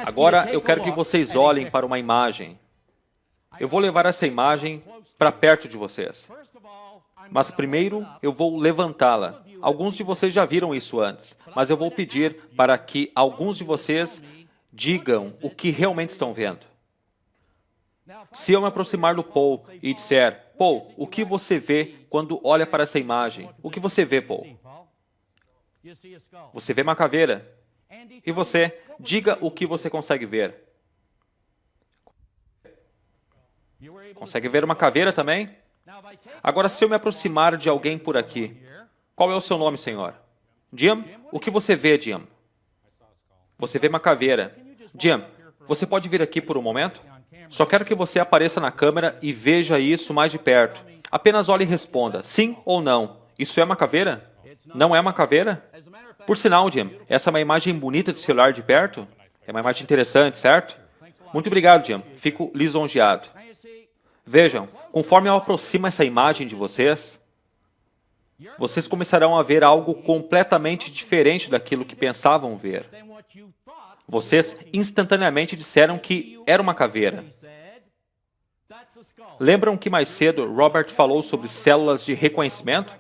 Agora eu quero que vocês olhem para uma imagem. Eu vou levar essa imagem para perto de vocês. Mas primeiro eu vou levantá-la. Alguns de vocês já viram isso antes, mas eu vou pedir para que alguns de vocês digam o que realmente estão vendo. Se eu me aproximar do Paul e disser, Paul, o que você vê quando olha para essa imagem? O que você vê, Paul? Você vê uma caveira. E você, diga o que você consegue ver. Consegue ver uma caveira também? Agora, se eu me aproximar de alguém por aqui, qual é o seu nome, senhor? Jim? O que você vê, Jim? Você vê uma caveira. Jim, você pode vir aqui por um momento? Só quero que você apareça na câmera e veja isso mais de perto. Apenas olhe e responda, sim ou não. Isso é uma caveira? Não é uma caveira? Por sinal, Jim, essa é uma imagem bonita de celular de perto? É uma imagem interessante, certo? Muito obrigado, Jim. Fico lisonjeado. Vejam, conforme eu aproximo essa imagem de vocês, vocês começarão a ver algo completamente diferente daquilo que pensavam ver. Vocês instantaneamente disseram que era uma caveira. Lembram que mais cedo Robert falou sobre células de reconhecimento?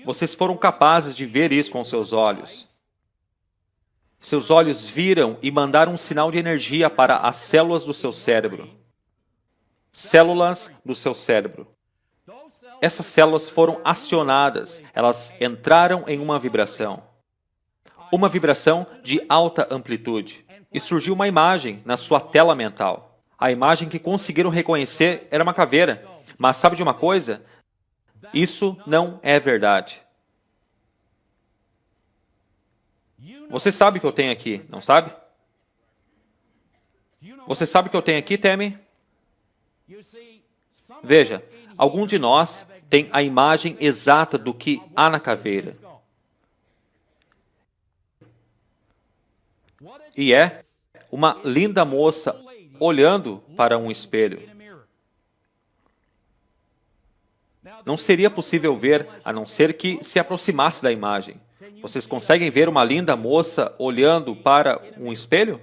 Vocês foram capazes de ver isso com seus olhos. Seus olhos viram e mandaram um sinal de energia para as células do seu cérebro. Células do seu cérebro. Essas células foram acionadas, elas entraram em uma vibração. Uma vibração de alta amplitude. E surgiu uma imagem na sua tela mental. A imagem que conseguiram reconhecer era uma caveira. Mas sabe de uma coisa? Isso não é verdade. Você sabe o que eu tenho aqui, não sabe? Você sabe o que eu tenho aqui, Tammy? Veja, algum de nós tem a imagem exata do que há na caveira. E é uma linda moça olhando para um espelho. Não seria possível ver, a não ser que se aproximasse da imagem. Vocês conseguem ver uma linda moça olhando para um espelho?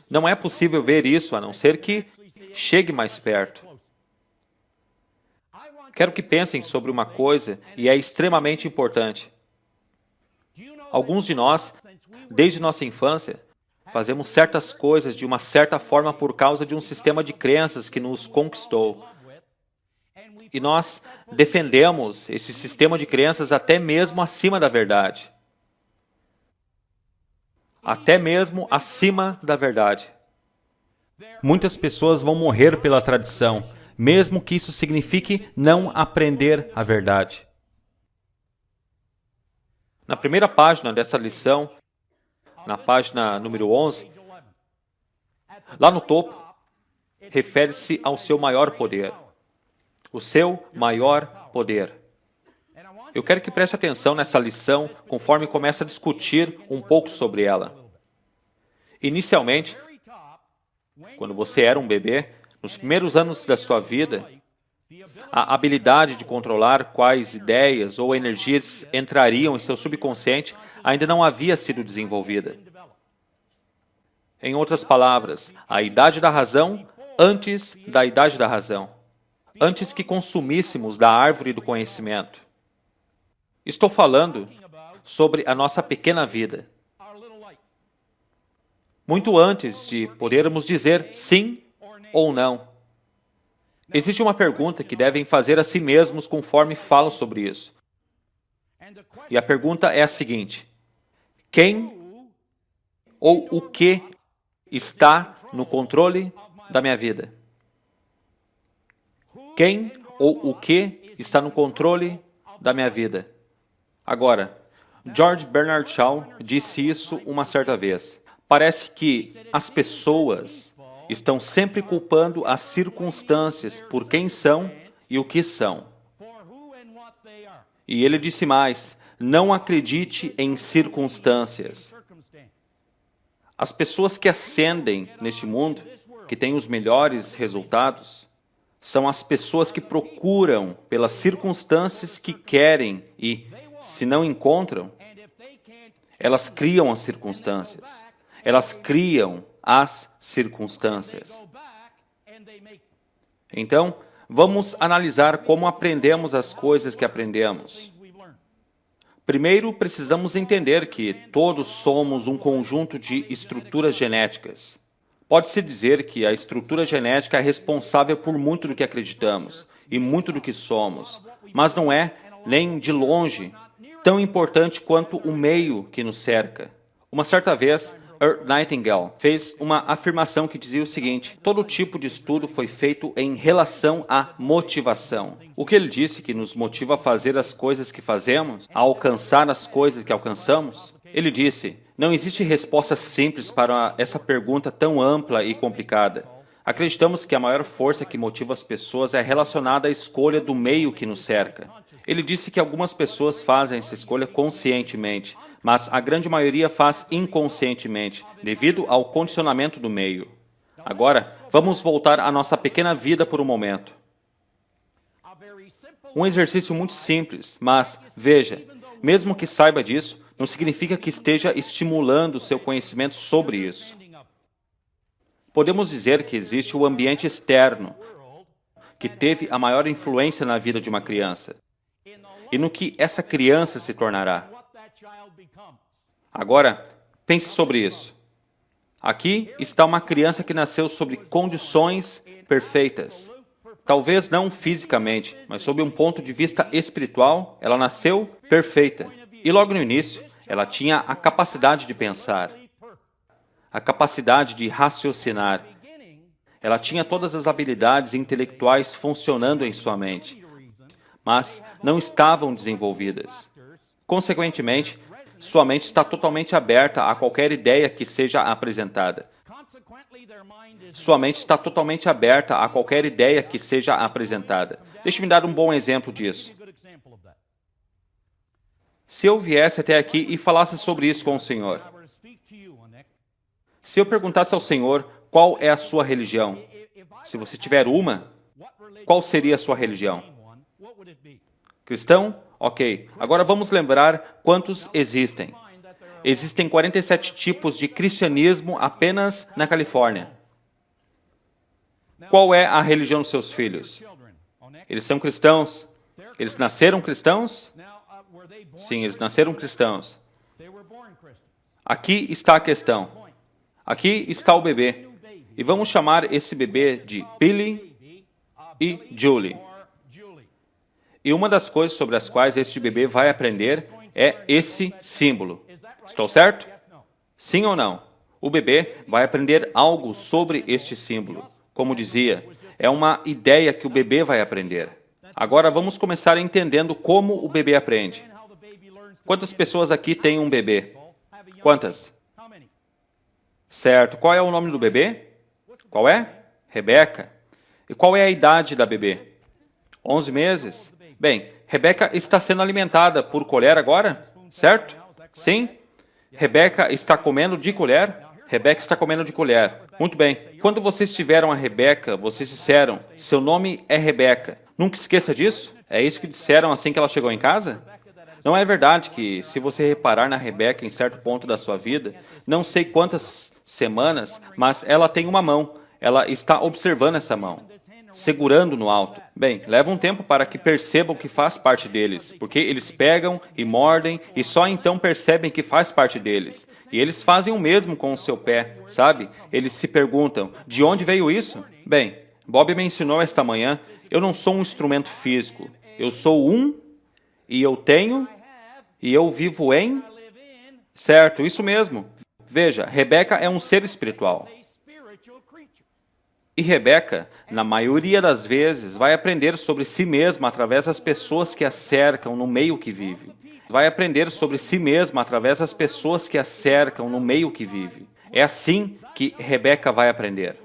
Não é possível ver isso, a não ser que chegue mais perto. Quero que pensem sobre uma coisa, e é extremamente importante. Alguns de nós, desde nossa infância, fazemos certas coisas de uma certa forma por causa de um sistema de crenças que nos conquistou. E nós defendemos esse sistema de crenças até mesmo acima da verdade. Até mesmo acima da verdade. Muitas pessoas vão morrer pela tradição, mesmo que isso signifique não aprender a verdade. Na primeira página dessa lição, na página número 11, lá no topo, refere-se ao seu maior poder. O seu maior poder. Eu quero que preste atenção nessa lição conforme começa a discutir um pouco sobre ela. Inicialmente, quando você era um bebê, nos primeiros anos da sua vida, a habilidade de controlar quais ideias ou energias entrariam em seu subconsciente ainda não havia sido desenvolvida. Em outras palavras, a idade da razão antes da idade da razão. Antes que consumíssemos da árvore do conhecimento. Estou falando sobre a nossa pequena vida. Muito antes de podermos dizer sim ou não. Existe uma pergunta que devem fazer a si mesmos conforme falam sobre isso. E a pergunta é a seguinte: quem ou o que está no controle da minha vida? Quem ou o que está no controle da minha vida? Agora, George Bernard Shaw disse isso uma certa vez. Parece que as pessoas estão sempre culpando as circunstâncias por quem são e o que são. E ele disse mais, não acredite em circunstâncias. As pessoas que ascendem neste mundo, que têm os melhores resultados, são as pessoas que procuram pelas circunstâncias que querem e, se não encontram, Elas criam as circunstâncias. Elas criam as circunstâncias. Então, vamos analisar como aprendemos as coisas que aprendemos. Primeiro, precisamos entender que todos somos um conjunto de estruturas genéticas. Pode-se dizer que a estrutura genética é responsável por muito do que acreditamos e muito do que somos, mas não é, nem de longe, tão importante quanto o meio que nos cerca. Uma certa vez, Earl Nightingale fez uma afirmação que dizia o seguinte: todo tipo de estudo foi feito em relação à motivação. O que ele disse que nos motiva a fazer as coisas que fazemos, a alcançar as coisas que alcançamos? Ele disse: não existe resposta simples para essa pergunta tão ampla e complicada. Acreditamos que a maior força que motiva as pessoas é relacionada à escolha do meio que nos cerca. Ele disse que algumas pessoas fazem essa escolha conscientemente, mas a grande maioria faz inconscientemente, devido ao condicionamento do meio. Agora, vamos voltar à nossa pequena vida por um momento. Um exercício muito simples, mas, veja, mesmo que saiba disso, não significa que esteja estimulando o seu conhecimento sobre isso. Podemos dizer que existe o ambiente externo, que teve a maior influência na vida de uma criança, e no que essa criança se tornará. Agora, pense sobre isso. Aqui está uma criança que nasceu sob condições perfeitas. Talvez não fisicamente, mas sob um ponto de vista espiritual, ela nasceu perfeita. E logo no início, ela tinha a capacidade de pensar, a capacidade de raciocinar. Ela tinha todas as habilidades intelectuais funcionando em sua mente, mas não estavam desenvolvidas. Consequentemente, sua mente está totalmente aberta a qualquer ideia que seja apresentada. Sua mente está totalmente aberta a qualquer ideia que seja apresentada. Deixe-me dar um bom exemplo disso. Se eu viesse até aqui e falasse sobre isso com o Senhor, se eu perguntasse ao Senhor qual é a sua religião, se você tiver uma, qual seria a sua religião? Cristão? Ok. Agora vamos lembrar quantos existem. Existem 47 tipos de cristianismo apenas na Califórnia. Qual é a religião dos seus filhos? Eles são cristãos? Eles nasceram cristãos? Sim, eles nasceram cristãos. Aqui está a questão. Aqui está o bebê. E vamos chamar esse bebê de Billy e Julie. E uma das coisas sobre as quais este bebê vai aprender é esse símbolo. Estou certo? Sim ou não? O bebê vai aprender algo sobre este símbolo. Como dizia, é uma ideia que o bebê vai aprender. Agora vamos começar entendendo como o bebê aprende. Quantas pessoas aqui têm um bebê? Quantas? Certo. Qual é o nome do bebê? Qual é? Rebeca. E qual é a idade da bebê? 11 meses. Bem, Rebeca está sendo alimentada por colher agora? Certo? Sim? Rebeca está comendo de colher? Rebeca está comendo de colher. Muito bem. Quando vocês tiveram a Rebeca, vocês disseram, seu nome é Rebeca. Nunca esqueça disso? É isso que disseram assim que ela chegou em casa? Não é verdade que, se você reparar na Rebeca em certo ponto da sua vida, não sei quantas semanas, mas ela tem uma mão. Ela está observando essa mão, segurando no alto. Bem, leva um tempo para que percebam que faz parte deles, porque eles pegam e mordem e só então percebem que faz parte deles. E eles fazem o mesmo com o seu pé, sabe? Eles se perguntam, de onde veio isso? Bem, Bob me ensinou esta manhã, eu não sou um instrumento físico. Eu sou um, e eu tenho, e eu vivo em... Certo, isso mesmo. Veja, Rebeca é um ser espiritual. E Rebeca, na maioria das vezes, vai aprender sobre si mesma através das pessoas que a cercam no meio que vive. Vai aprender sobre si mesma através das pessoas que a cercam no meio que vive. É assim que Rebeca vai aprender.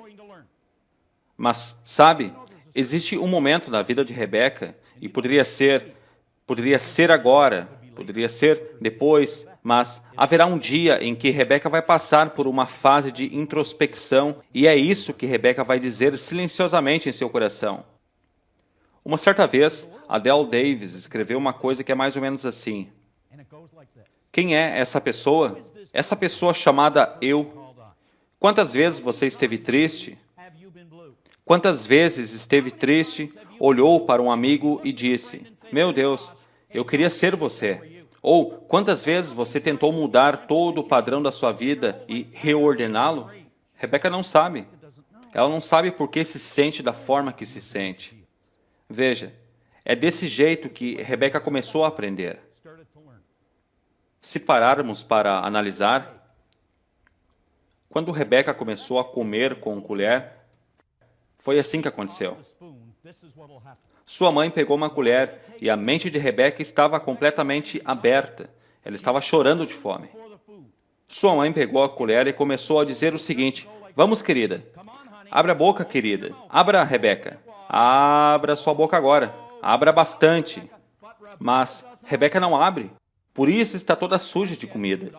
Mas, sabe, existe um momento na vida de Rebeca, e poderia ser agora, poderia ser depois, mas haverá um dia em que Rebeca vai passar por uma fase de introspecção, e é isso que Rebeca vai dizer silenciosamente em seu coração. Uma certa vez, Adele Davis escreveu uma coisa que é mais ou menos assim. Quem é essa pessoa? Essa pessoa chamada eu. Quantas vezes você esteve triste? Quantas vezes esteve triste, olhou para um amigo e disse, meu Deus, eu queria ser você. Ou quantas vezes você tentou mudar todo o padrão da sua vida e reordená-lo? Rebeca não sabe. Ela não sabe por que se sente da forma que se sente. Veja, é desse jeito que Rebeca começou a aprender. Se pararmos para analisar, quando Rebeca começou a comer com colher, foi assim que aconteceu. Sua mãe pegou uma colher e a mente de Rebeca estava completamente aberta. Ela estava chorando de fome. Sua mãe pegou a colher e começou a dizer o seguinte, vamos, querida, abra a boca, querida. Abra, Rebeca. Abra sua boca agora. Abra bastante. Mas Rebeca não abre. Por isso está toda suja de comida.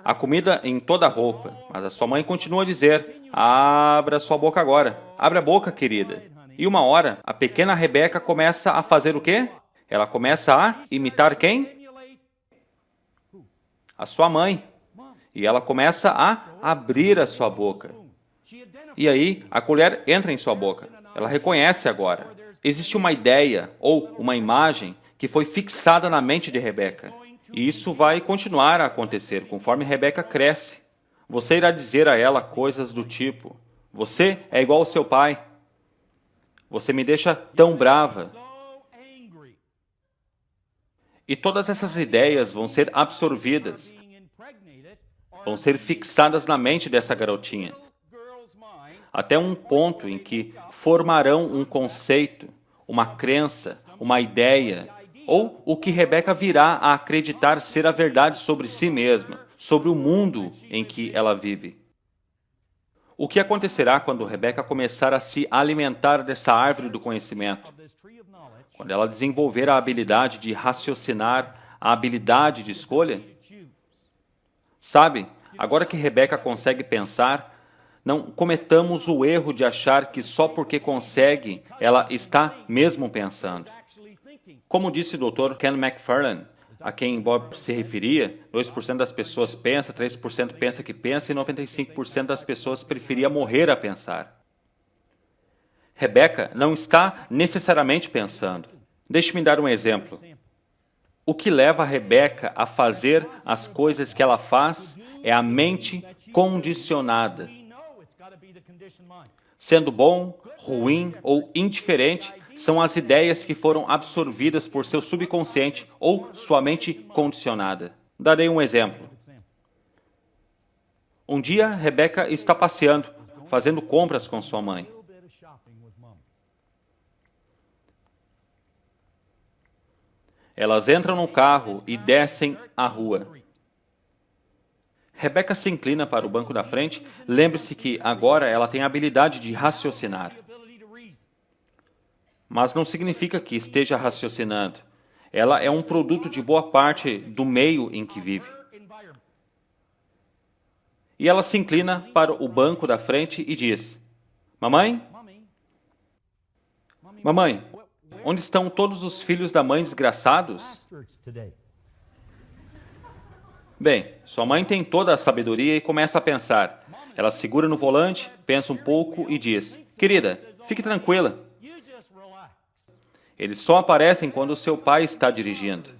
A comida em toda a roupa. Mas a sua mãe continua a dizer, abra sua boca agora. Abra a boca, querida. E uma hora, a pequena Rebeca começa a fazer o quê? Ela começa a imitar quem? A sua mãe. E ela começa a abrir a sua boca. E aí, a colher entra em sua boca. Ela reconhece agora. Existe uma ideia ou uma imagem que foi fixada na mente de Rebeca. E isso vai continuar a acontecer conforme Rebeca cresce. Você irá dizer a ela coisas do tipo, você é igual ao seu pai. Você me deixa tão brava. E todas essas ideias vão ser absorvidas. Vão ser fixadas na mente dessa garotinha. Até um ponto em que formarão um conceito, uma crença, uma ideia, ou o que Rebeca virá a acreditar ser a verdade sobre si mesma, sobre o mundo em que ela vive. O que acontecerá quando Rebeca começar a se alimentar dessa árvore do conhecimento? Quando ela desenvolver a habilidade de raciocinar, a habilidade de escolha? Sabe, agora que Rebeca consegue pensar, não cometamos o erro de achar que só porque consegue, ela está mesmo pensando. Como disse o Dr. Ken McFarlane, a quem Bob se referia, 2% das pessoas pensa, 3% pensa que pensa e 95% das pessoas preferia morrer a pensar. Rebeca não está necessariamente pensando. Deixe-me dar um exemplo. O que leva a Rebeca a fazer as coisas que ela faz é a mente condicionada. Sendo bom, ruim ou indiferente, são as ideias que foram absorvidas por seu subconsciente ou sua mente condicionada. Darei um exemplo. Um dia, Rebeca está passeando, fazendo compras com sua mãe. Elas entram no carro e descem a rua. Rebeca se inclina para o banco da frente. Lembre-se que agora ela tem a habilidade de raciocinar. Mas não significa que esteja raciocinando. Ela é um produto de boa parte do meio em que vive. E ela se inclina para o banco da frente e diz, Mamãe? Mamãe, onde estão todos os filhos da mãe desgraçados? Bem, sua mãe tem toda a sabedoria e começa a pensar. Ela segura no volante, pensa um pouco e diz, Querida, fique tranquila. Eles só aparecem quando seu pai está dirigindo.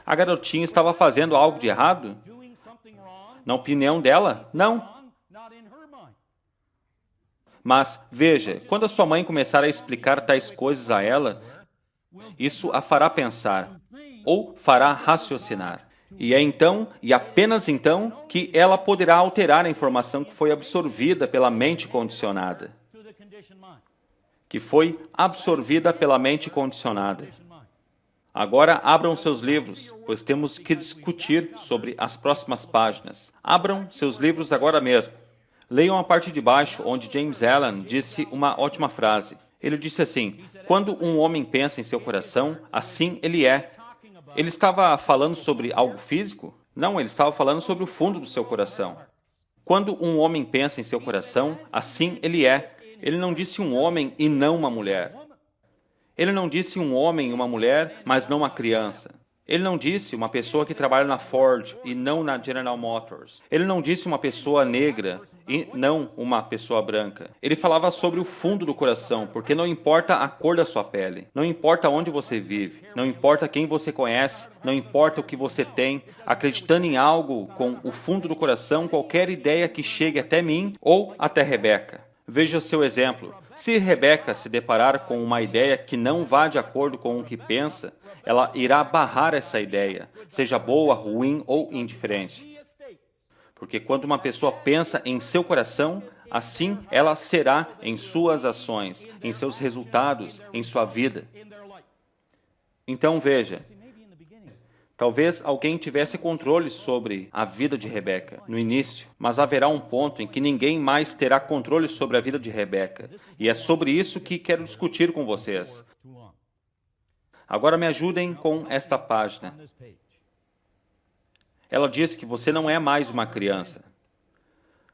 A garotinha estava fazendo algo de errado? Na opinião dela, não. Mas, veja, quando a sua mãe começar a explicar tais coisas a ela, isso a fará pensar, ou fará raciocinar. E é então, e apenas então, que ela poderá alterar a informação que foi absorvida pela mente condicionada. Que foi absorvida pela mente condicionada. Agora abram seus livros, pois temos que discutir sobre as próximas páginas. Abram seus livros agora mesmo. Leiam a parte de baixo, onde James Allen disse uma ótima frase. Ele disse assim, quando um homem pensa em seu coração, assim ele é. Ele estava falando sobre algo físico? Não, ele estava falando sobre o fundo do seu coração. Quando um homem pensa em seu coração, assim ele é. Ele não disse um homem e não uma mulher. Ele não disse um homem e uma mulher, mas não uma criança. Ele não disse uma pessoa que trabalha na Ford e não na General Motors. Ele não disse uma pessoa negra e não uma pessoa branca. Ele falava sobre o fundo do coração, porque não importa a cor da sua pele, não importa onde você vive, não importa quem você conhece, não importa o que você tem, acreditando em algo com o fundo do coração, qualquer ideia que chegue até mim ou até Rebeca. Veja o seu exemplo. Se Rebeca se deparar com uma ideia que não vá de acordo com o que pensa, ela irá barrar essa ideia, seja boa, ruim ou indiferente. Porque quando uma pessoa pensa em seu coração, assim ela será em suas ações, em seus resultados, em sua vida. Então veja, talvez alguém tivesse controle sobre a vida de Rebeca no início, mas haverá um ponto em que ninguém mais terá controle sobre a vida de Rebeca. E é sobre isso que quero discutir com vocês. Agora me ajudem com esta página. Ela diz que você não é mais uma criança.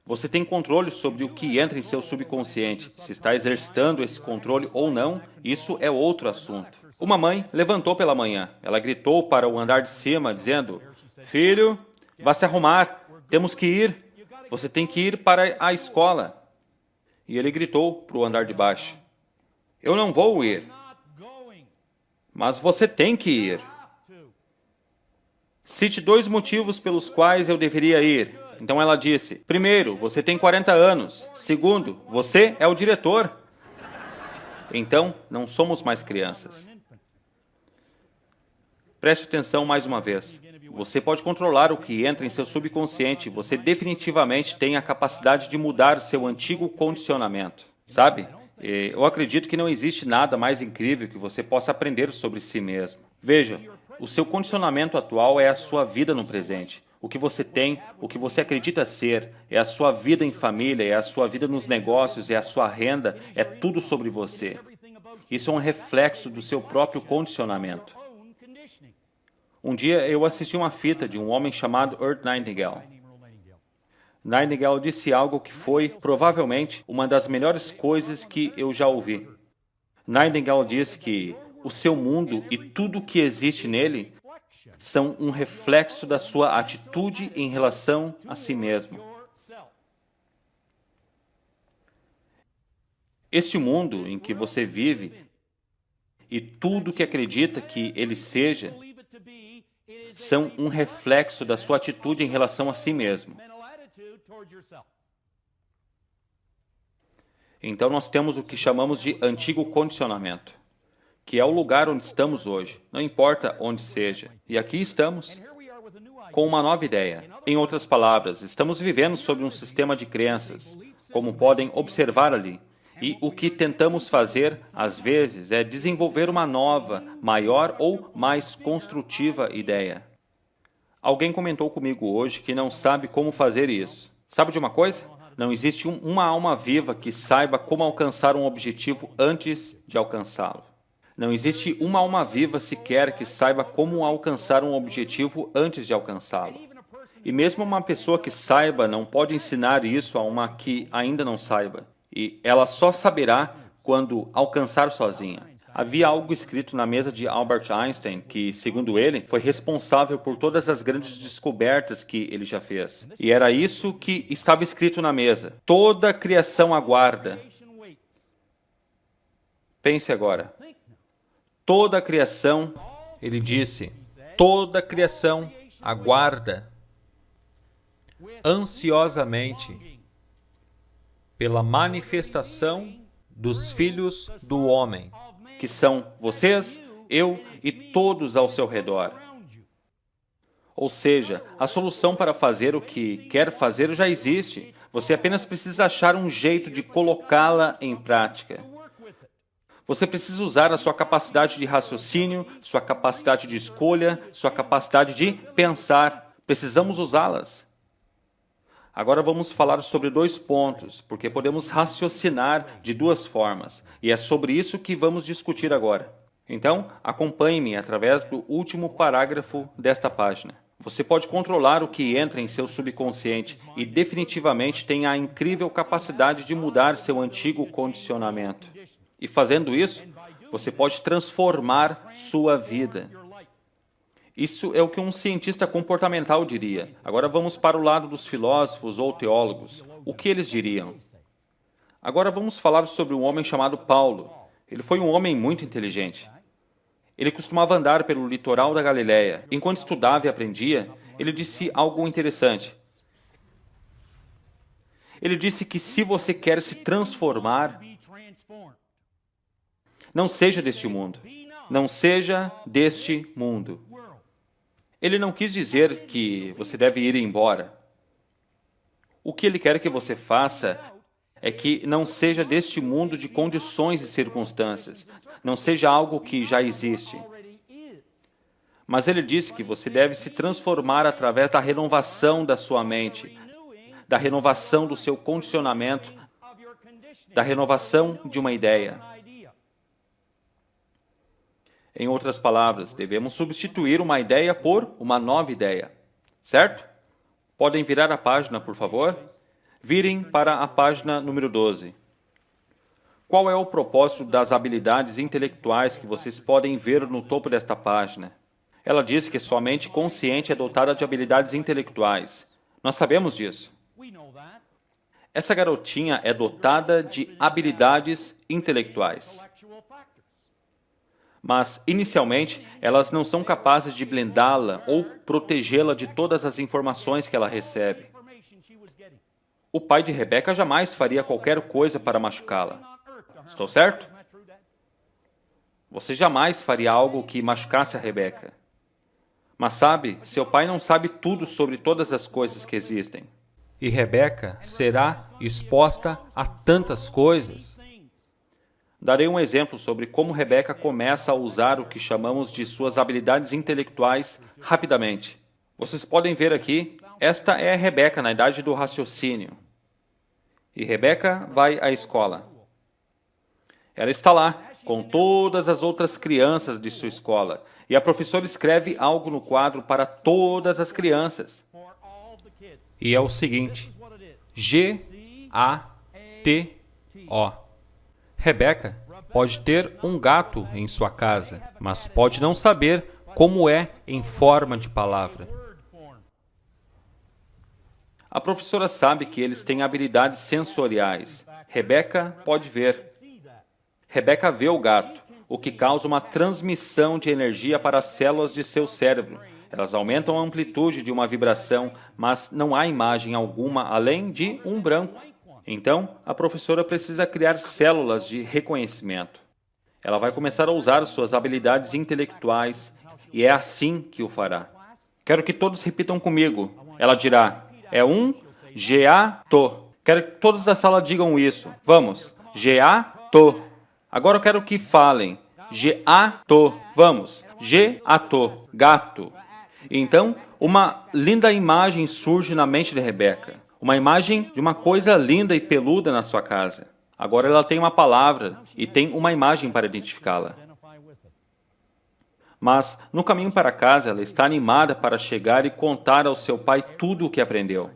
Você tem controle sobre o que entra em seu subconsciente. Se está exercitando esse controle ou não, isso é outro assunto. Uma mãe levantou pela manhã. Ela gritou para o andar de cima, dizendo: "Filho, vá se arrumar. Temos que ir. Você tem que ir para a escola." E ele gritou para o andar de baixo: "Eu não vou ir." "Mas você tem que ir." "Cite 2 motivos pelos quais eu deveria ir." Então ela disse: "Primeiro, você tem 40 anos. Segundo, você é o diretor." Então, não somos mais crianças. Preste atenção mais uma vez. Você pode controlar o que entra em seu subconsciente. Você definitivamente tem a capacidade de mudar seu antigo condicionamento. Sabe? Eu acredito que não existe nada mais incrível que você possa aprender sobre si mesmo. Veja, o seu condicionamento atual é a sua vida no presente. O que você tem, o que você acredita ser, é a sua vida em família, é a sua vida nos negócios, é a sua renda, é tudo sobre você. Isso é um reflexo do seu próprio condicionamento. Um dia eu assisti uma fita de um homem chamado Earl Nightingale. Nightingale disse algo que foi, provavelmente, uma das melhores coisas que eu já ouvi. Nightingale disse que o seu mundo e tudo o que existe nele são um reflexo da sua atitude em relação a si mesmo. Este mundo em que você vive e tudo que acredita que ele seja são um reflexo da sua atitude em relação a si mesmo. Então nós temos o que chamamos de antigo condicionamento, que é o lugar onde estamos hoje, não importa onde seja. E aqui estamos com uma nova ideia. Em outras palavras, estamos vivendo sob um sistema de crenças, como podem observar ali. E o que tentamos fazer, às vezes, é desenvolver uma nova, maior ou mais construtiva ideia. Alguém comentou comigo hoje que não sabe como fazer isso. Sabe de uma coisa? Não existe uma alma viva que saiba como alcançar um objetivo antes de alcançá-lo. Não existe uma alma viva sequer que saiba como alcançar um objetivo antes de alcançá-lo. E mesmo uma pessoa que saiba não pode ensinar isso a uma que ainda não saiba. E ela só saberá quando alcançar sozinha. Havia algo escrito na mesa de Albert Einstein que, segundo ele, foi responsável por todas as grandes descobertas que ele já fez. E era isso que estava escrito na mesa. Toda a criação aguarda. Pense agora. Toda a criação, ele disse, toda a criação aguarda ansiosamente pela manifestação dos filhos do homem, que são vocês, eu e todos ao seu redor. Ou seja, a solução para fazer o que quer fazer já existe. Você apenas precisa achar um jeito de colocá-la em prática. Você precisa usar a sua capacidade de raciocínio, sua capacidade de escolha, sua capacidade de pensar. Precisamos usá-las. Agora vamos falar sobre 2 pontos, porque podemos raciocinar de 2 formas, e é sobre isso que vamos discutir agora. Então, acompanhe-me através do último parágrafo desta página. Você pode controlar o que entra em seu subconsciente e definitivamente tem a incrível capacidade de mudar seu antigo condicionamento. E fazendo isso, você pode transformar sua vida. Isso é o que um cientista comportamental diria. Agora vamos para o lado dos filósofos ou teólogos. O que eles diriam? Agora vamos falar sobre um homem chamado Paulo. Ele foi um homem muito inteligente. Ele costumava andar pelo litoral da Galileia. Enquanto estudava e aprendia, ele disse algo interessante. Ele disse que se você quer se transformar, não seja deste mundo. Não seja deste mundo. Ele não quis dizer que você deve ir embora. O que ele quer que você faça é que não seja deste mundo de condições e circunstâncias. Não seja algo que já existe. Mas ele disse que você deve se transformar através da renovação da sua mente, da renovação do seu condicionamento, da renovação de uma ideia. Em outras palavras, devemos substituir uma ideia por uma nova ideia. Certo? Podem virar a página, por favor? Virem para a página número 12. Qual é o propósito das habilidades intelectuais que vocês podem ver no topo desta página? Ela diz que sua mente consciente é dotada de habilidades intelectuais. Nós sabemos disso. Essa garotinha é dotada de habilidades intelectuais. Mas, inicialmente, elas não são capazes de blindá-la ou protegê-la de todas as informações que ela recebe. O pai de Rebeca jamais faria qualquer coisa para machucá-la. Estou certo? Você jamais faria algo que machucasse a Rebeca. Mas sabe, seu pai não sabe tudo sobre todas as coisas que existem. E Rebeca será exposta a tantas coisas. Darei um exemplo sobre como Rebeca começa a usar o que chamamos de suas habilidades intelectuais rapidamente. Vocês podem ver aqui, esta é a Rebeca na idade do raciocínio. E Rebeca vai à escola. Ela está lá, com todas as outras crianças de sua escola. E a professora escreve algo no quadro para todas as crianças. E é o seguinte, G-A-T-O. Rebeca pode ter um gato em sua casa, mas pode não saber como é em forma de palavra. A professora sabe que eles têm habilidades sensoriais. Rebeca pode ver. Rebeca vê o gato, o que causa uma transmissão de energia para as células de seu cérebro. Elas aumentam a amplitude de uma vibração, mas não há imagem alguma além de um branco. Então, a professora precisa criar células de reconhecimento. Ela vai começar a usar suas habilidades intelectuais e é assim que o fará. Quero que todos repitam comigo. Ela dirá, é um G-A-T-O. Quero que todos da sala digam isso. Vamos, G-A-T-O. Agora eu quero que falem, G-A-T-O. Vamos, G-A-T-O. Gato. Então, uma linda imagem surge na mente de Rebeca. Uma imagem de uma coisa linda e peluda na sua casa. Agora ela tem uma palavra e tem uma imagem para identificá-la. Mas, no caminho para casa, ela está animada para chegar e contar ao seu pai tudo o que aprendeu.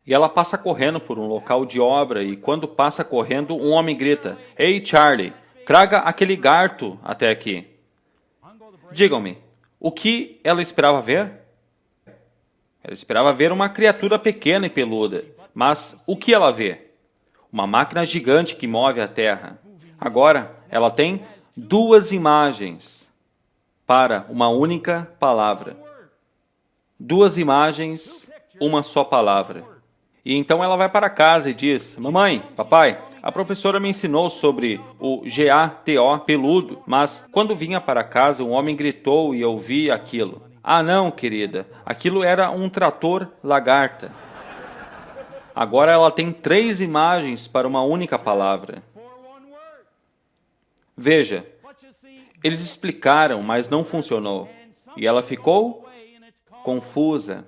E ela passa correndo por um local de obra e, quando passa correndo, um homem grita, Ei, Charlie, traga aquele gato até aqui. Digam-me, o que ela esperava ver? Ela esperava ver uma criatura pequena e peluda, mas o que ela vê? Uma máquina gigante que move a terra. Agora, ela tem duas imagens para uma única palavra. Duas imagens, uma só palavra. E então ela vai para casa e diz, Mamãe, papai, a professora me ensinou sobre o G-A-T-O, peludo, mas quando vinha para casa um homem gritou e eu vi aquilo. Ah, não, querida, aquilo era um trator lagarta. Agora ela tem 3 imagens para uma única palavra. Veja, eles explicaram, mas não funcionou. E ela ficou confusa.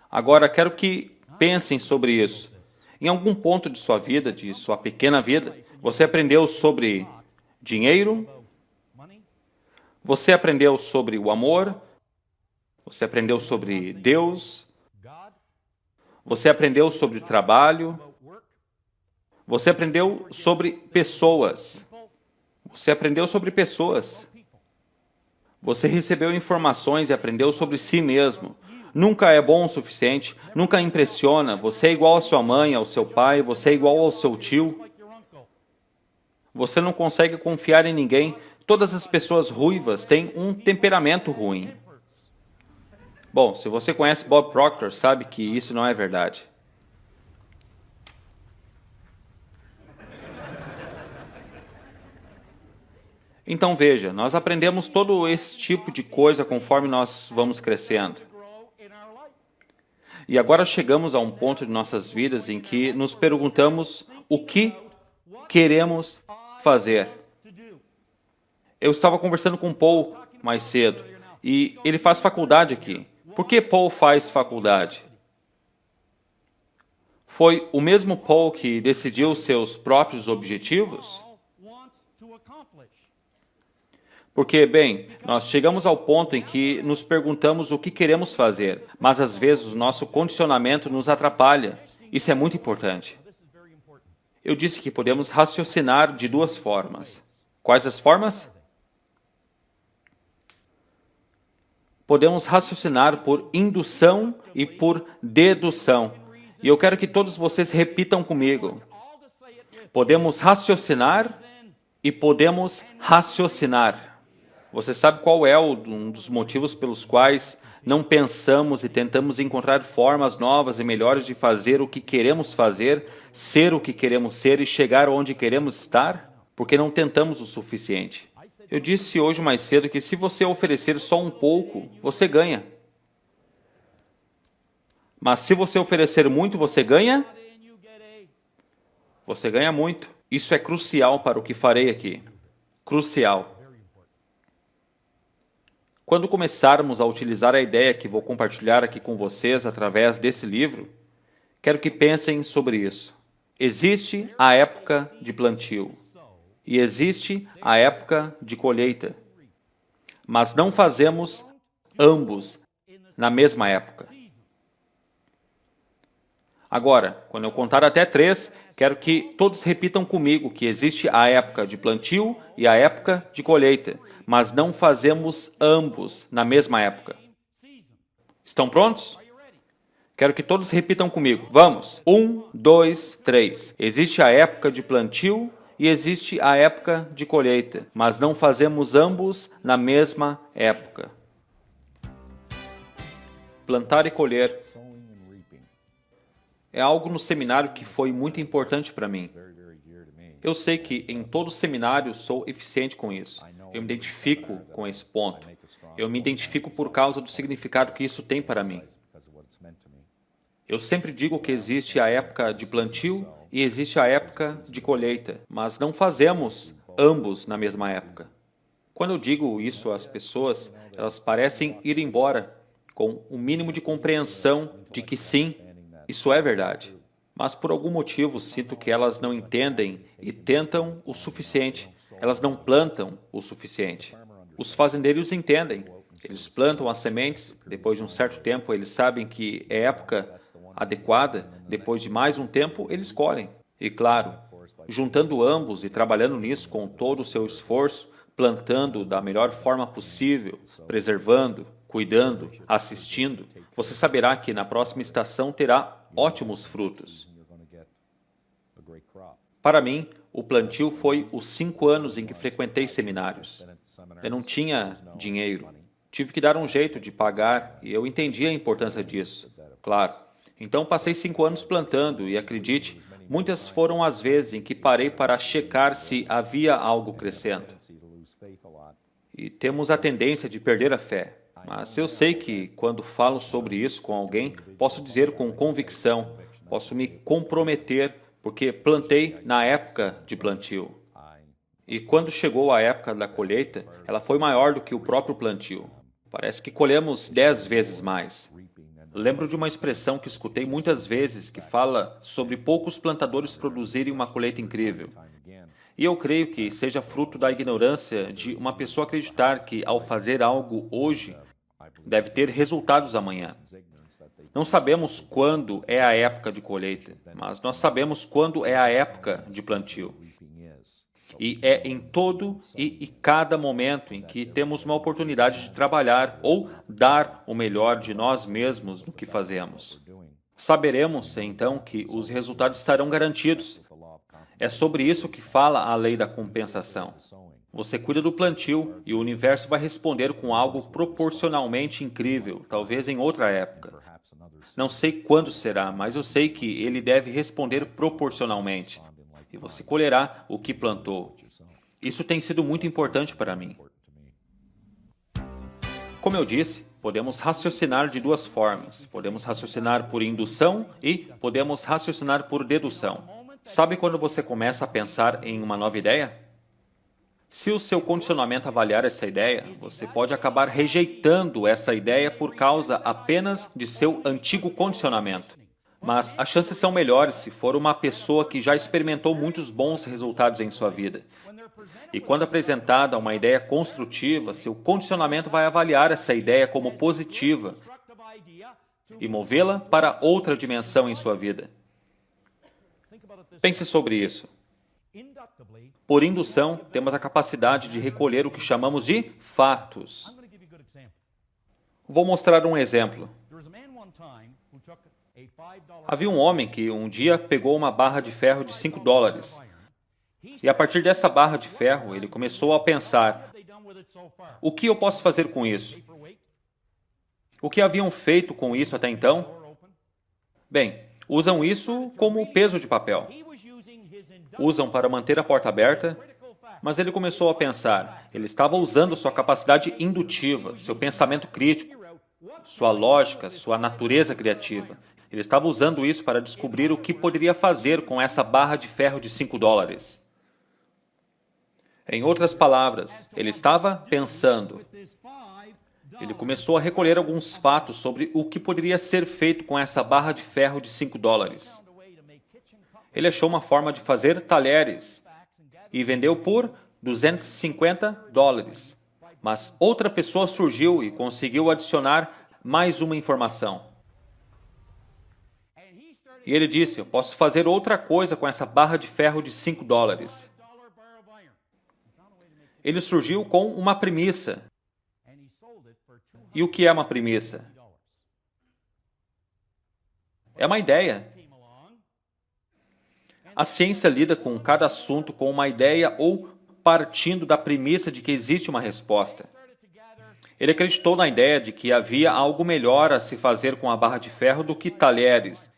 Agora, quero que pensem sobre isso. Em algum ponto de sua vida, de sua pequena vida, você aprendeu sobre dinheiro? Você aprendeu sobre o amor, você aprendeu sobre Deus, você aprendeu sobre o trabalho, você aprendeu sobre pessoas. Você aprendeu sobre pessoas. Você recebeu informações e aprendeu sobre si mesmo. Nunca é bom o suficiente, nunca impressiona. Você é igual à sua mãe, ao seu pai, você é igual ao seu tio. Você não consegue confiar em ninguém. Todas as pessoas ruivas têm um temperamento ruim. Bom, se você conhece Bob Proctor, sabe que isso não é verdade. Então veja, nós aprendemos todo esse tipo de coisa conforme nós vamos crescendo. E agora chegamos a um ponto de nossas vidas em que nos perguntamos o que queremos fazer. Eu estava conversando com Paul mais cedo e ele faz faculdade aqui. Por que Paul faz faculdade? Foi o mesmo Paul que decidiu seus próprios objetivos? Porque, bem, nós chegamos ao ponto em que nos perguntamos o que queremos fazer, mas às vezes o nosso condicionamento nos atrapalha. Isso é muito importante. Eu disse que podemos raciocinar de duas formas. Quais as formas? Podemos raciocinar por indução e por dedução. E eu quero que todos vocês repitam comigo. Podemos raciocinar e podemos raciocinar. Você sabe qual é um dos motivos pelos quais não pensamos e tentamos encontrar formas novas e melhores de fazer o que queremos fazer, ser o que queremos ser e chegar onde queremos estar? Porque não tentamos o suficiente. Eu disse hoje mais cedo que se você oferecer só um pouco, você ganha. Mas se você oferecer muito, você ganha? Você ganha muito. Isso é crucial para o que farei aqui. Crucial. Quando começarmos a utilizar a ideia que vou compartilhar aqui com vocês através desse livro, quero que pensem sobre isso. Existe a época de plantio e existe a época de colheita, mas não fazemos ambos na mesma época. Agora, quando eu contar até 3, quero que todos repitam comigo que existe a época de plantio e a época de colheita, mas não fazemos ambos na mesma época. Estão prontos? Quero que todos repitam comigo. Vamos! 1, 2, 3. Existe a época de plantio e existe a época de colheita, mas não fazemos ambos na mesma época. Plantar e colher é algo no seminário que foi muito importante para mim. Eu sei que em todo seminário sou eficiente com isso. Eu me identifico com esse ponto. Eu me identifico por causa do significado que isso tem para mim. Eu sempre digo que existe a época de plantio e existe a época de colheita, mas não fazemos ambos na mesma época. Quando eu digo isso às pessoas, elas parecem ir embora com um mínimo de compreensão de que sim, isso é verdade. Mas por algum motivo sinto que elas não entendem e tentam o suficiente. Elas não plantam o suficiente. Os fazendeiros entendem. Eles plantam as sementes, depois de um certo tempo eles sabem que é época adequada, depois de mais um tempo eles colhem. E claro, juntando ambos e trabalhando nisso com todo o seu esforço, plantando da melhor forma possível, preservando, cuidando, assistindo, você saberá que na próxima estação terá ótimos frutos. Para mim, o plantio foi os 5 anos em que frequentei seminários. Eu não tinha dinheiro. Tive que dar um jeito de pagar e eu entendi a importância disso, claro. Então passei 5 anos plantando e, acredite, muitas foram as vezes em que parei para checar se havia algo crescendo. E temos a tendência de perder a fé. Mas eu sei que, quando falo sobre isso com alguém, posso dizer com convicção, posso me comprometer, porque plantei na época de plantio. E quando chegou a época da colheita, ela foi maior do que o próprio plantio. Parece que colhemos 10 vezes mais. Lembro de uma expressão que escutei muitas vezes que fala sobre poucos plantadores produzirem uma colheita incrível. E eu creio que seja fruto da ignorância de uma pessoa acreditar que, ao fazer algo hoje, deve ter resultados amanhã. Não sabemos quando é a época de colheita, mas nós sabemos quando é a época de plantio. E é em todo e cada momento em que temos uma oportunidade de trabalhar ou dar o melhor de nós mesmos no que fazemos. Saberemos, então, que os resultados estarão garantidos. É sobre isso que fala a lei da compensação. Você cuida do plantio e o universo vai responder com algo proporcionalmente incrível, talvez em outra época. Não sei quando será, mas eu sei que ele deve responder proporcionalmente. E você colherá o que plantou. Isso tem sido muito importante para mim. Como eu disse, podemos raciocinar de duas formas. Podemos raciocinar por indução e podemos raciocinar por dedução. Sabe quando você começa a pensar em uma nova ideia? Se o seu condicionamento avaliar essa ideia, você pode acabar rejeitando essa ideia por causa apenas de seu antigo condicionamento. Mas as chances são melhores se for uma pessoa que já experimentou muitos bons resultados em sua vida. E quando apresentada uma ideia construtiva, seu condicionamento vai avaliar essa ideia como positiva e movê-la para outra dimensão em sua vida. Pense sobre isso. Por indução, temos a capacidade de recolher o que chamamos de fatos. Vou mostrar um exemplo. Havia um homem que um dia pegou uma barra de ferro de $5. E a partir dessa barra de ferro, ele começou a pensar: o que eu posso fazer com isso? O que haviam feito com isso até então? Bem, usam isso como peso de papel. Usam para manter a porta aberta, mas ele começou a pensar. Ele estava usando sua capacidade indutiva, seu pensamento crítico, sua lógica, sua natureza criativa. Ele estava usando isso para descobrir o que poderia fazer com essa barra de ferro de $5. Em outras palavras, ele estava pensando. Ele começou a recolher alguns fatos sobre o que poderia ser feito com essa barra de ferro de $5. Ele achou uma forma de fazer talheres e vendeu por $250. Mas outra pessoa surgiu e conseguiu adicionar mais uma informação. E ele disse: eu posso fazer outra coisa com essa barra de ferro de $5. Ele surgiu com uma premissa. E o que é uma premissa? É uma ideia. A ciência lida com cada assunto com uma ideia ou partindo da premissa de que existe uma resposta. Ele acreditou na ideia de que havia algo melhor a se fazer com a barra de ferro do que talheres.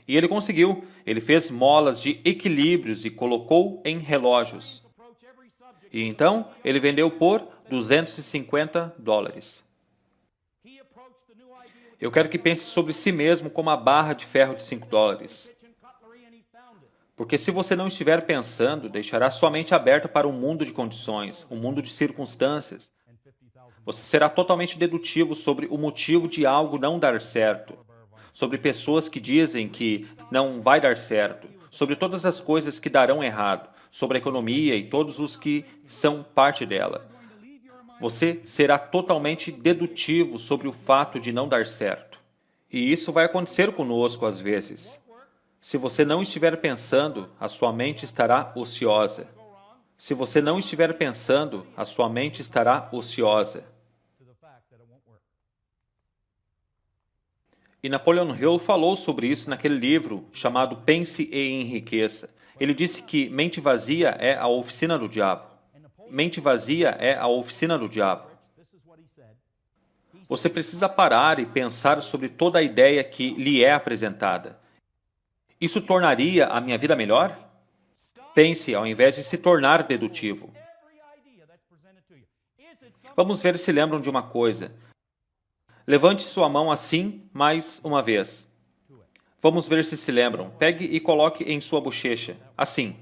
E ele conseguiu. Ele fez molas de equilíbrios e colocou em relógios. E então ele vendeu por $250. Eu quero que pense sobre si mesmo como a barra de ferro de $5. Porque se você não estiver pensando, deixará sua mente aberta para um mundo de condições, um mundo de circunstâncias. Você será totalmente dedutivo sobre o motivo de algo não dar certo, sobre pessoas que dizem que não vai dar certo, sobre todas as coisas que darão errado, sobre a economia e todos os que são parte dela. Você será totalmente dedutivo sobre o fato de não dar certo. E isso vai acontecer conosco às vezes. Se você não estiver pensando, a sua mente estará ociosa. Se você não estiver pensando, a sua mente estará ociosa. E Napoleon Hill falou sobre isso naquele livro chamado Pense e Enriqueça. Ele disse que mente vazia é a oficina do diabo. Mente vazia é a oficina do diabo. Você precisa parar e pensar sobre toda a ideia que lhe é apresentada. Isso tornaria a minha vida melhor? Pense ao invés de se tornar dedutivo. Vamos ver se lembram de uma coisa. Levante sua mão assim mais uma vez. Vamos ver se lembram. Pegue e coloque em sua bochecha. Assim.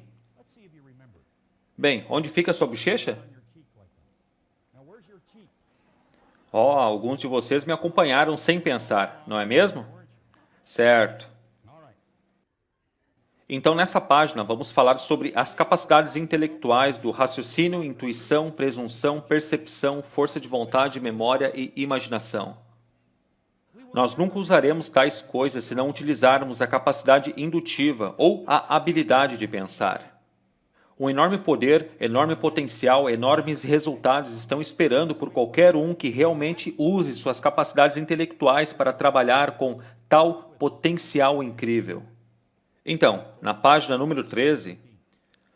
Bem, onde fica a sua bochecha? Alguns de vocês me acompanharam sem pensar, não é mesmo? Certo. Então, nessa página, vamos falar sobre as capacidades intelectuais do raciocínio, intuição, presunção, percepção, força de vontade, memória e imaginação. Nós nunca usaremos tais coisas se não utilizarmos a capacidade indutiva ou a habilidade de pensar. Um enorme poder, enorme potencial, enormes resultados estão esperando por qualquer um que realmente use suas capacidades intelectuais para trabalhar com tal potencial incrível. Então, na página número 13,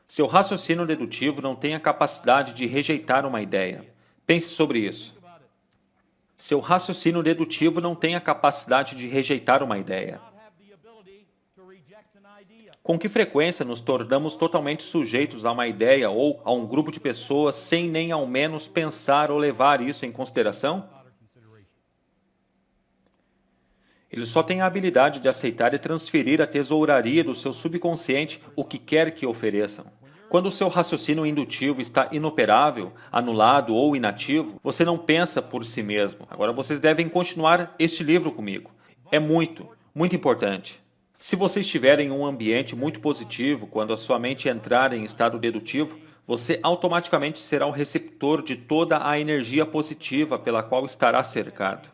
seu raciocínio dedutivo não tem a capacidade de rejeitar uma ideia. Pense sobre isso. Seu raciocínio dedutivo não tem a capacidade de rejeitar uma ideia. Com que frequência nos tornamos totalmente sujeitos a uma ideia ou a um grupo de pessoas sem nem ao menos pensar ou levar isso em consideração? Eles só têm a habilidade de aceitar e transferir à tesouraria do seu subconsciente o que quer que ofereçam. Quando o seu raciocínio indutivo está inoperável, anulado ou inativo, você não pensa por si mesmo. Agora vocês devem continuar este livro comigo. É muito importante. Se você estiver em um ambiente muito positivo, quando a sua mente entrar em estado dedutivo, você automaticamente será o receptor de toda a energia positiva pela qual estará cercado.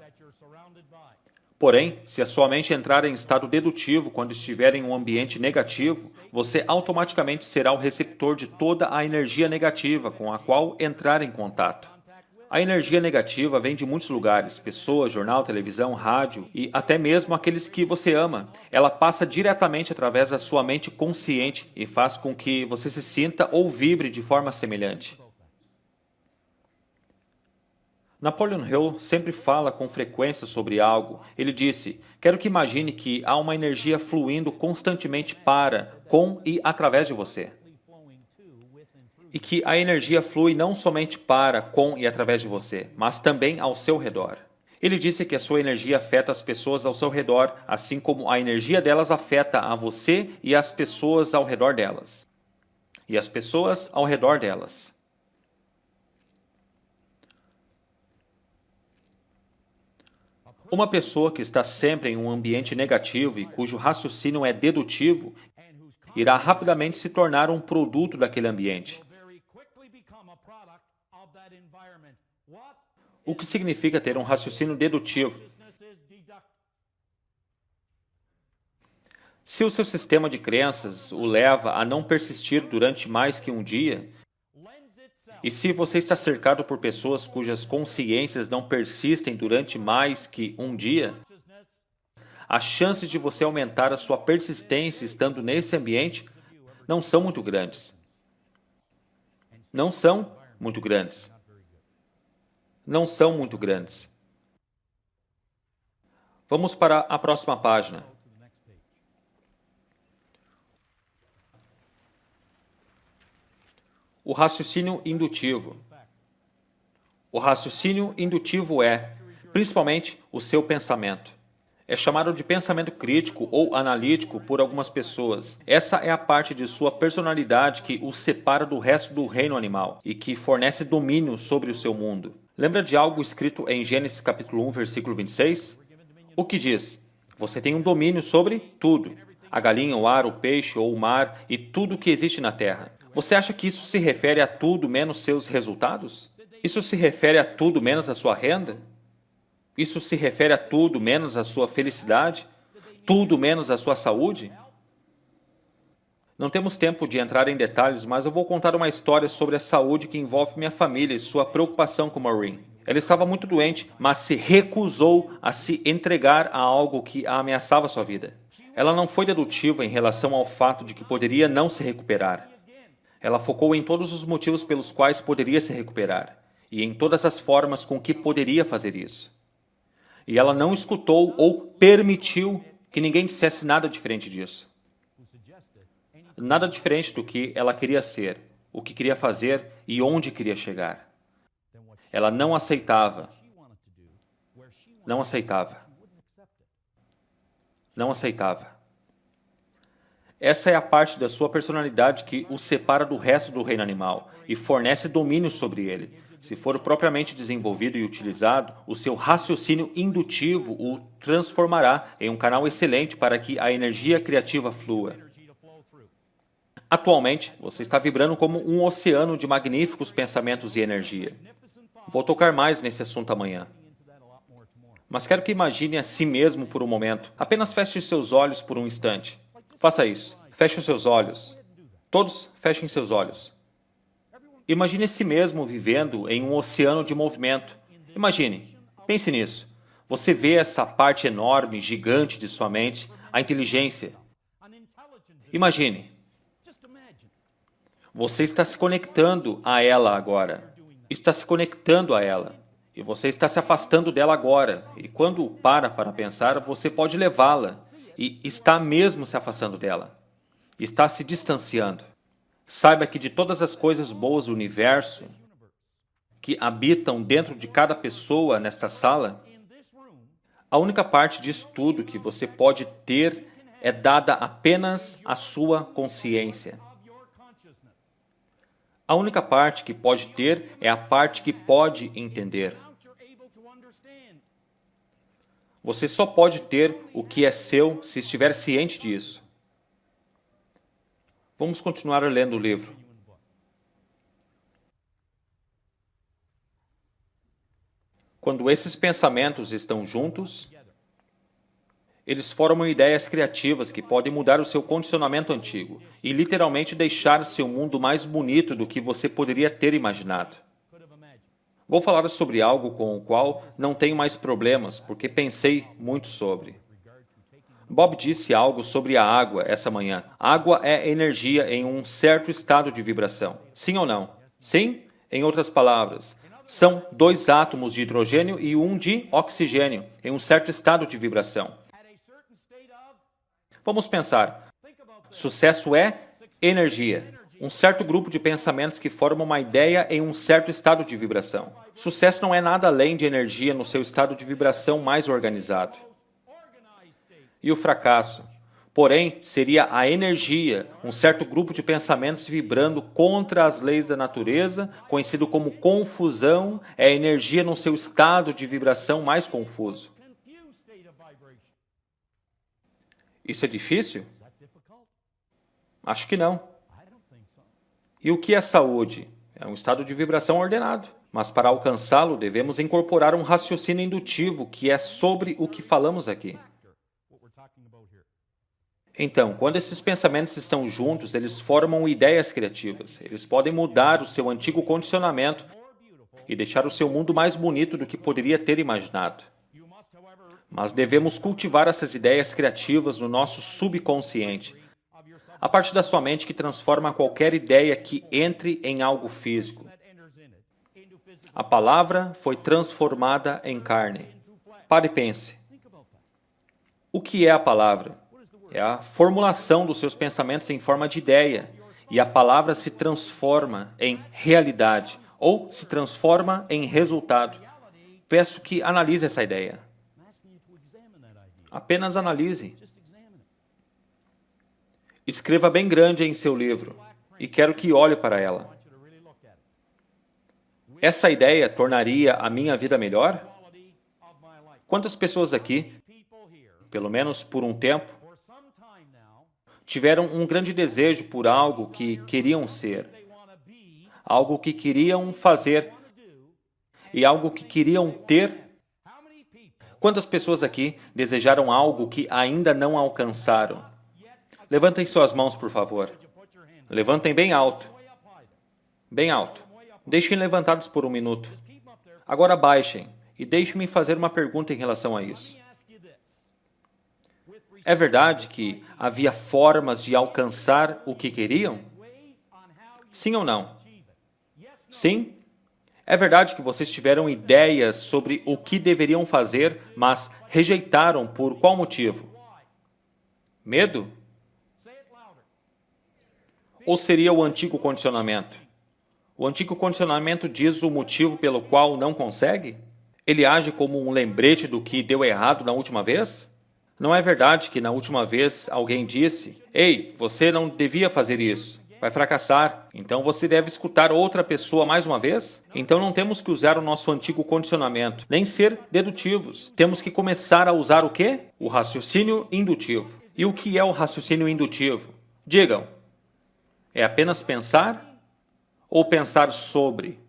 Porém, se a sua mente entrar em estado dedutivo quando estiver em um ambiente negativo, você automaticamente será o receptor de toda a energia negativa com a qual entrar em contato. A energia negativa vem de muitos lugares, pessoas, jornal, televisão, rádio e até mesmo aqueles que você ama. Ela passa diretamente através da sua mente consciente e faz com que você se sinta ou vibre de forma semelhante. Napoleon Hill sempre fala com frequência sobre algo. Ele disse, quero que imagine que há uma energia fluindo constantemente para, com e através de você. E que a energia flui não somente para, com e através de você, mas também ao seu redor. Ele disse que a sua energia afeta as pessoas ao seu redor, assim como a energia delas afeta a você e as pessoas ao redor delas. E as pessoas ao redor delas. Uma pessoa que está sempre em um ambiente negativo e cujo raciocínio é dedutivo, irá rapidamente se tornar um produto daquele ambiente. O que significa ter um raciocínio dedutivo? Se o seu sistema de crenças o leva a não persistir durante mais que um dia, e se você está cercado por pessoas cujas consciências não persistem durante mais que um dia, as chances de você aumentar a sua persistência estando nesse ambiente não são muito grandes. Não são muito grandes. Não são muito grandes. Vamos para a próxima página. O raciocínio indutivo. O raciocínio indutivo é, principalmente, o seu pensamento. É chamado de pensamento crítico ou analítico por algumas pessoas. Essa é a parte de sua personalidade que o separa do resto do reino animal e que fornece domínio sobre o seu mundo. Lembra de algo escrito em Gênesis capítulo 1, versículo 26? O que diz? Você tem um domínio sobre tudo. A galinha, o ar, o peixe ou o mar e tudo que existe na terra. Você acha que isso se refere a tudo menos seus resultados? Isso se refere a tudo menos a sua renda? Isso se refere a tudo menos a sua felicidade? Tudo menos a sua saúde? Não temos tempo de entrar em detalhes, mas eu vou contar uma história sobre a saúde que envolve minha família e sua preocupação com Maureen. Ela estava muito doente, mas se recusou a se entregar a algo que a ameaçava sua vida. Ela não foi dedutiva em relação ao fato de que poderia não se recuperar. Ela focou em todos os motivos pelos quais poderia se recuperar e em todas as formas com que poderia fazer isso. E ela não escutou ou permitiu que ninguém dissesse nada diferente disso. Nada diferente do que ela queria ser, o que queria fazer e onde queria chegar. Ela não aceitava. Não aceitava. Não aceitava. Essa é a parte da sua personalidade que o separa do resto do reino animal e fornece domínio sobre ele. Se for propriamente desenvolvido e utilizado, o seu raciocínio indutivo o transformará em um canal excelente para que a energia criativa flua. Atualmente, você está vibrando como um oceano de magníficos pensamentos e energia. Vou tocar mais nesse assunto amanhã. Mas quero que imagine a si mesmo por um momento. Apenas feche seus olhos por um instante. Faça isso. Feche os seus olhos. Todos fechem seus olhos. Imagine a si mesmo vivendo em um oceano de movimento. Imagine. Pense nisso. Você vê essa parte enorme, gigante de sua mente, a inteligência. Imagine. Você está se conectando a ela agora. Está se conectando a ela. E você está se afastando dela agora. E quando para pensar, você pode levá-la. E está mesmo se afastando dela. Está se distanciando. Saiba que de todas as coisas boas do universo que habitam dentro de cada pessoa nesta sala, a única parte disso tudo que você pode ter é dada apenas à sua consciência. A única parte que pode ter é a parte que pode entender. Você só pode ter o que é seu se estiver ciente disso. Vamos continuar lendo o livro. Quando esses pensamentos estão juntos, eles formam ideias criativas que podem mudar o seu condicionamento antigo e literalmente deixar seu mundo mais bonito do que você poderia ter imaginado. Vou falar sobre algo com o qual não tenho mais problemas, porque pensei muito sobre. Bob disse algo sobre a água essa manhã. Água é energia em um certo estado de vibração. Sim ou não? Sim? Em outras palavras, são 2 átomos de hidrogênio e 1 de oxigênio em um certo estado de vibração. Vamos pensar. Sucesso é energia. Um certo grupo de pensamentos que formam uma ideia em um certo estado de vibração. Sucesso não é nada além de energia no seu estado de vibração mais organizado. E o fracasso? Porém, seria a energia, um certo grupo de pensamentos vibrando contra as leis da natureza, conhecido como confusão, é a energia no seu estado de vibração mais confuso. Isso é difícil? Acho que não. E o que é saúde? É um estado de vibração ordenado. Mas para alcançá-lo, devemos incorporar um raciocínio indutivo, que é sobre o que falamos aqui. Então, quando esses pensamentos estão juntos, eles formam ideias criativas. Eles podem mudar o seu antigo condicionamento e deixar o seu mundo mais bonito do que poderia ter imaginado. Mas devemos cultivar essas ideias criativas no nosso subconsciente, a parte da sua mente que transforma qualquer ideia que entre em algo físico. A palavra foi transformada em carne. Pare e pense. O que é a palavra? É a formulação dos seus pensamentos em forma de ideia, e a palavra se transforma em realidade, ou se transforma em resultado. Peço que analise essa ideia. Apenas analise. Escreva bem grande em seu livro, e quero que olhe para ela. Essa ideia tornaria a minha vida melhor? Quantas pessoas aqui, pelo menos por um tempo, tiveram um grande desejo por algo que queriam ser, algo que queriam fazer e algo que queriam ter? Quantas pessoas aqui desejaram algo que ainda não alcançaram? Levantem suas mãos, por favor. Levantem bem alto. Bem alto. Deixem levantados por um minuto. Agora baixem e deixem-me fazer uma pergunta em relação a isso. É verdade que havia formas de alcançar o que queriam? Sim ou não? Sim? É verdade que vocês tiveram ideias sobre o que deveriam fazer, mas rejeitaram por qual motivo? Medo? Ou seria o antigo condicionamento? O antigo condicionamento diz o motivo pelo qual não consegue? Ele age como um lembrete do que deu errado na última vez? Não é verdade que na última vez alguém disse: "Ei, você não devia fazer isso. Vai fracassar. Então você deve escutar outra pessoa mais uma vez?" Então não temos que usar o nosso antigo condicionamento, nem ser dedutivos. Temos que começar a usar o quê? O raciocínio indutivo. E o que é o raciocínio indutivo? Digam. É apenas pensar ou pensar sobre?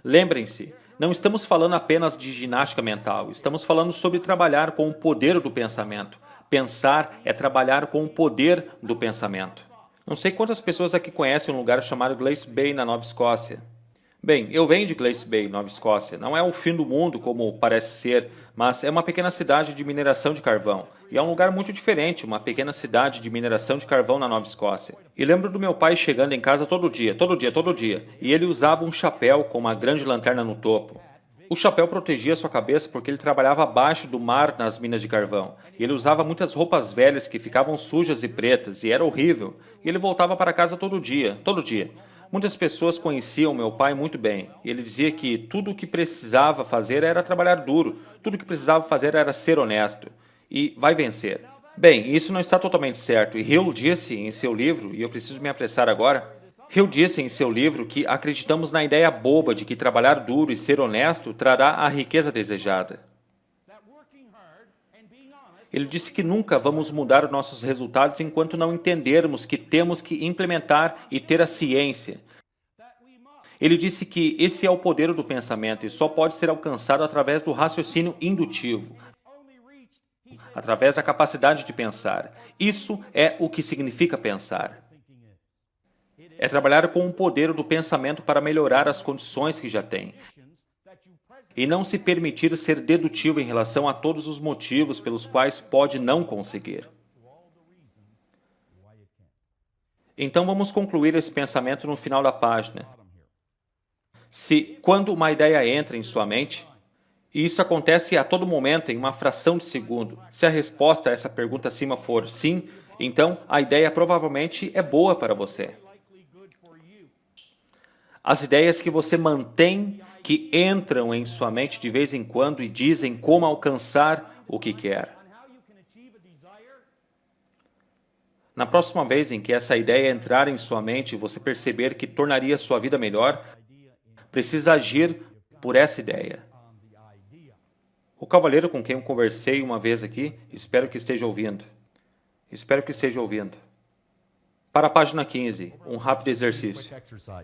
Lembrem-se, não estamos falando apenas de ginástica mental, estamos falando sobre trabalhar com o poder do pensamento. Pensar é trabalhar com o poder do pensamento. Não sei quantas pessoas aqui conhecem um lugar chamado Glace Bay, na Nova Escócia. Bem, eu venho de Glace Bay, Nova Escócia. Não é o fim do mundo como parece ser, mas é uma pequena cidade de mineração de carvão. E é um lugar muito diferente, uma pequena cidade de mineração de carvão na Nova Escócia. E lembro do meu pai chegando em casa todo dia, e ele usava um chapéu com uma grande lanterna no topo. O chapéu protegia sua cabeça porque ele trabalhava abaixo do mar nas minas de carvão. E ele usava muitas roupas velhas que ficavam sujas e pretas, e era horrível. E ele voltava para casa todo dia. Muitas pessoas conheciam meu pai muito bem. E ele dizia que tudo o que precisava fazer era trabalhar duro. Tudo o que precisava fazer era ser honesto. E vai vencer. Bem, isso não está totalmente certo. E Hill disse em seu livro, e eu preciso me apressar agora, Hill disse em seu livro que acreditamos na ideia boba de que trabalhar duro e ser honesto trará a riqueza desejada. Ele disse que nunca vamos mudar os nossos resultados enquanto não entendermos que temos que implementar e ter a ciência. Ele disse que esse é o poder do pensamento e só pode ser alcançado através do raciocínio indutivo, através da capacidade de pensar. Isso é o que significa pensar. É trabalhar com o poder do pensamento para melhorar as condições que já tem. E não se permitir ser dedutivo em relação a todos os motivos pelos quais pode não conseguir. Então vamos concluir esse pensamento no final da página. Quando uma ideia entra em sua mente, e isso acontece a todo momento em uma fração de segundo, se a resposta a essa pergunta acima for sim, então a ideia provavelmente é boa para você. As ideias que você mantém, que entram em sua mente de vez em quando e dizem como alcançar o que quer. Na próxima vez em que essa ideia entrar em sua mente e você perceber que tornaria sua vida melhor, precisa agir por essa ideia. O cavalheiro com quem eu conversei uma vez aqui, espero que esteja ouvindo. Para a página 15, um rápido exercício.